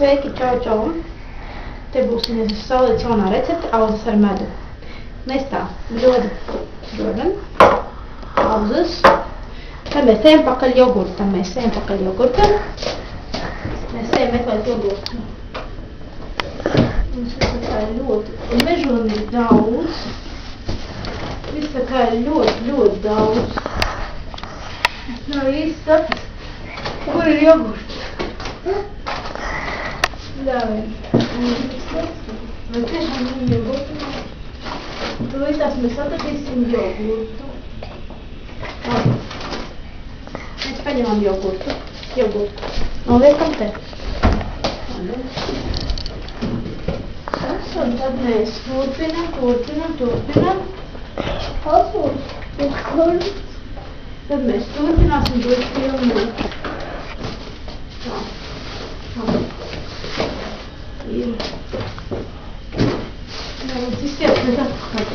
Sveiki, čau, čau! Te būs salīdz jaunā recepte auzas ar medu. Mēs tā bļodam auzas. Tad mēs ejam pakaļ jogurtam. Mēs ejam meklēt jogurtu. Mums viss tā ir ļoti mežonīgi daudz. Viss tā ir ļoti daudz. Es nav īsti saprast, kur ir jogurts. Dāvai. Vai tiešām ir jogurtu? Tūlītās mēs atradīsim jogurtu. Mēs paņemam jogurtu. Noliekam te. Un tad mēs turpinam. Tad mēs turpināsim būt filmu. Ir. Mēs izskatām atpakaļ.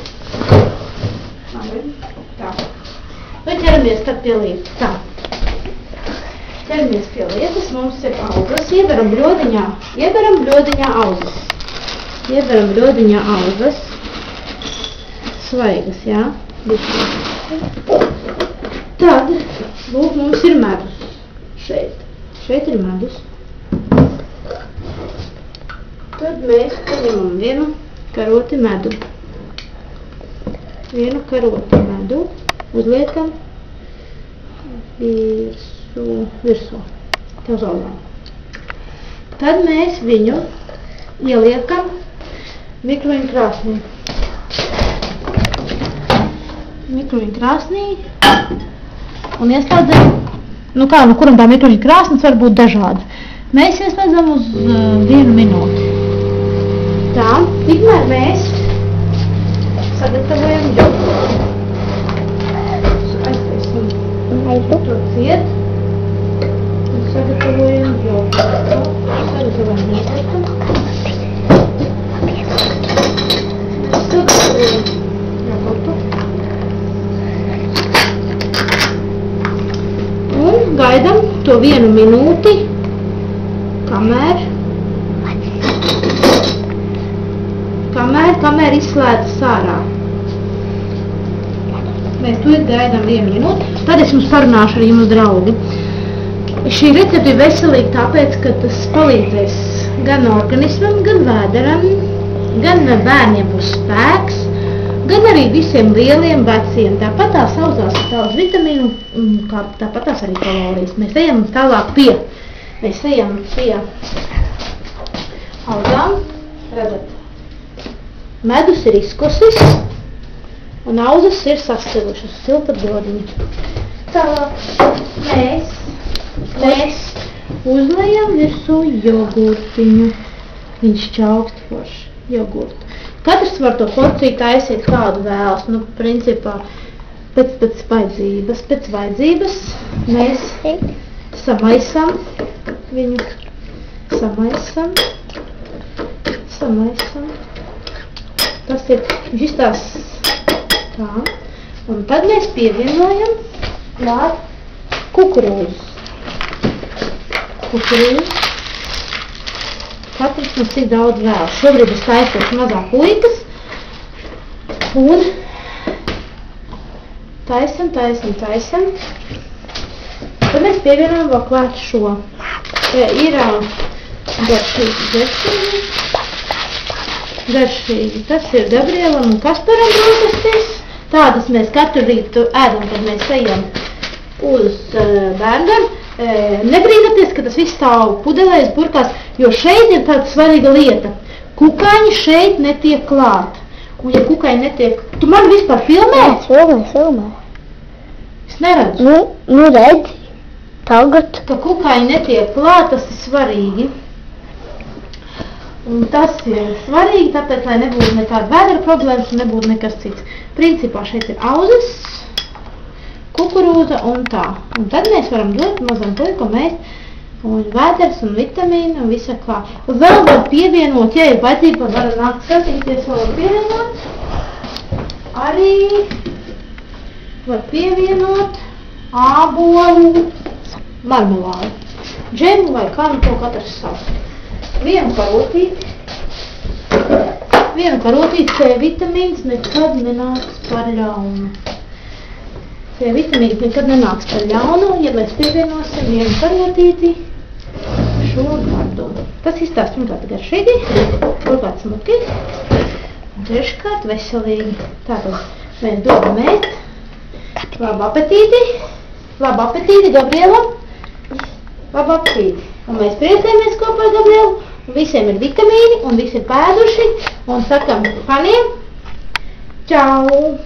Tā. Vai ķeramies tad pie lietas? Tā. Ķeramies pie lietas. Mums ir auzas. Ieveram bļodiņā auzas. Svaigas, jā? Tad, lūk, mums ir medus. Šeit ir medus. Tad mēs paņemam vienu karoti medu. Uzliekam virsū. Tev zaudām. Tad mēs viņu ieliekam mikroviņu krāsnī un ieslēdzam, kuram tā mikroviņu krāsnes var būt dažāda. Mēs ieslēdzam uz 1 minūti. Tā, tikmēr mēs sagatavojam jogurtu. Aiztaisim to ciet un sagatavojam jogurtu. Un gaidam to 1 minūti, kamēr izslēdzas ārā. Mēs to gaidām 1 minūti, tad es jums parunāšu ar jums, draugi. Šī recepte ir veselīga tāpēc, ka tas palīdzēs gan organismam, gan vēderam, gan bērniem būs spēks, gan arī visiem lieliem veciem. Tāpat tās auzās ir daudz vitamīnu, tāpat tās arī kalorijas. Mēs ejam tālāk pie auzām. Redzat, medus ir izkusis un auzas ir sastilušas, silta bļodiņa. Tālāk mēs uzlejam virsū jogurtiņu. Viņš čaukst forši jogurtu. Katrs var to porciju taisīt kādu vēlas. Principā pēc vajadzības mēs samaisam viņu. Samaisam. Tas ir, viņš izstās tā. Un tad mēs pievienojam klāt kukurūzus. Katrs mums tik daudz vēl. Šobrīd es taisos mazāk puikas. Un taisam. Tad mēs pievienojam vēl klāt šo. Ir garšīgi. Tas ir Gabrielam un Kasparam brokastis. Tādas mēs katru rītu ēdam, kad mēs ejam uz bērnam. Nebrīnaties, ka tas viss stāv pudelēs, burkās, jo šeit ir tāda svarīga lieta. Kukaiņi šeit netiek klāt. Un ja kukaiņi netiek... Tu man vispār filmē? Filmē. Es neredzu. Redzi. Tagad. Ka kukaiņi netiek klāt, tas ir svarīgi. Un tas ir svarīgi, tāpēc, lai nebūtu nekāda vēdera problēmas un nebūtu nekas cits. Principā šeit ir auzas, kukurūza un tā. Un tad mēs varam dot mazam puikam ēst un vēders un vitamīnu un visa kā. Un vēl var pievienot, ja ir vajadzība, var nākt skatīties, vēl var pievienot. Arī var pievienot ābolu marmelādi. Džemu vai kā nu to katrs savs. Vienu karotīti. Vienu karotīti C vitamīns nekad nenāks par ļaunu. C vitamīns nekad nenāks par ļaunu, ja mēs pievienosim vienu karotīti šo gardumu. Tas izstāst pirmkārt garšīgi, otrkārt smuki, un treškārt veselīgi. Tātad mēs dodam ēst. Labu apetīti. Labu apetīti, Gabriela. Labu apetīti. Un mēs priecājamies kopā ar Gabrielu. Visiem ir vitamīni un visi ir pēduši. Un sakam faniem čau!